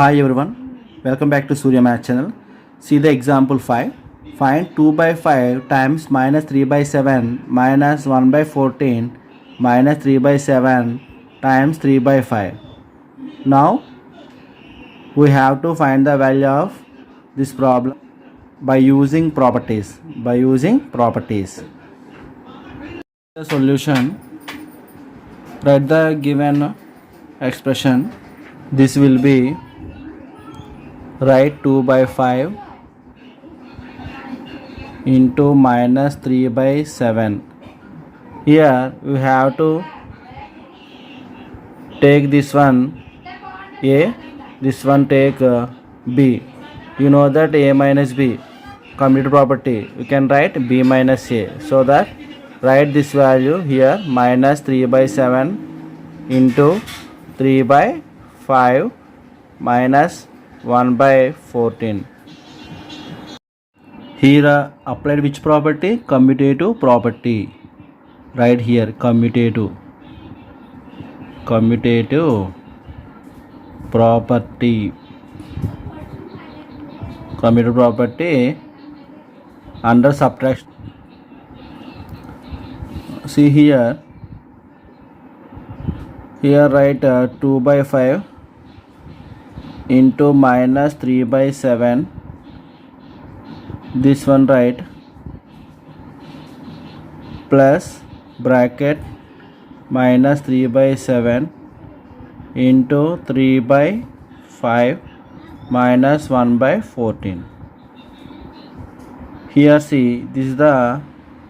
Hi everyone, welcome back to Surya Math channel. See the example 5. Find 2 by 5 times minus 3 by 7 minus 1 by 14 minus 3 by 7 times 3 by 5. Now we have to find the value of this problem by using properties. The solution, write the given expression. This will be write 2 by 5 into minus 3 by 7. Here we have to take this one A, this one take B. You know that A minus B, commutative property. You can write B minus A. So that write this value here, minus 3 by 7 into 3 by 5 minus 1 by 14. Here applied which property? Commutative property. Right here, commutative property. Commutative property under subtraction. See here write 2 by 5 into minus 3 by 7. This one write plus bracket minus 3 by 7 into 3 by 5 minus 1 by 14. Here see, this is the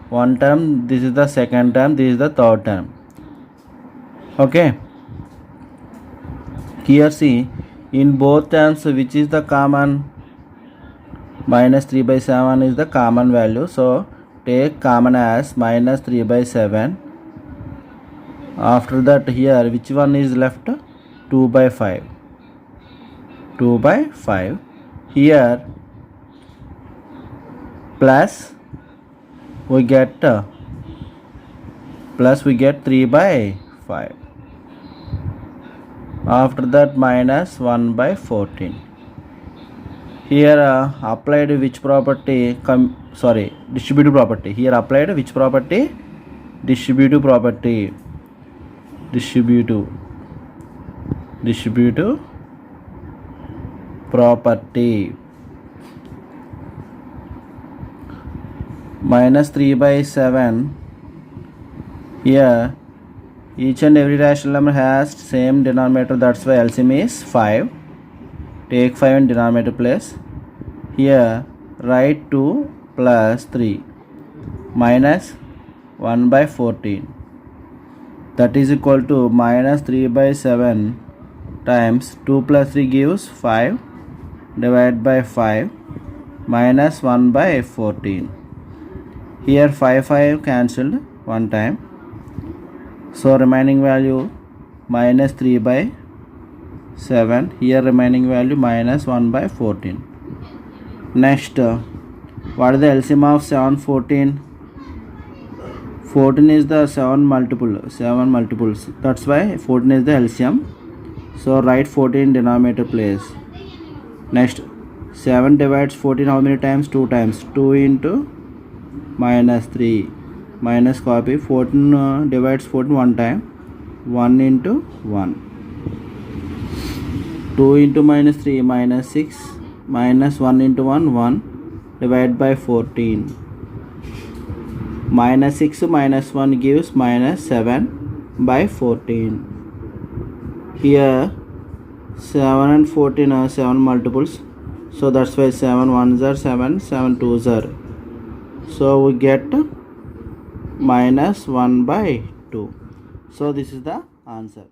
one term, this is the second term, this is the third term. Okay. Here see, in both terms which is the common? Minus 3 by 7 is the common value. So take common as minus 3 by 7. After that here which one is left? 2 by 5. 2 by 5. Here plus we get 3 by 5. After that minus 1 by 14. Here applied which property? Distributive property. Here applied which property? Distributive property. Distributive property. Minus 3 by 7. Here each and every rational number has same denominator, that's why LCM is 5. Take 5 in denominator place. Here write 2 plus 3 minus 1 by 14. That is equal to minus 3 by 7 times 2 plus 3 gives 5 divided by 5 minus 1 by 14. Here 5 cancelled one time. So remaining value minus 3 by 7. Here remaining value minus 1 by 14. Next, what is the LCM of 7, 14? 14 is the 7 multiples. That's why 14 is the LCM. So write 14 denominator place. Next, 7 divides 14 how many times? 2 times. 2 into minus 3. Minus copy. 14 divides 14 one time. 1 into 1. 2 into minus 3 minus 6 minus 1 into 1 divided by 14. Minus 6 minus 1 gives minus 7 by 14. Here 7 and 14 are 7 multiples. So that's why 7 1s are 7, 7 2s are. So we get minus 1 by 2. So this is the answer.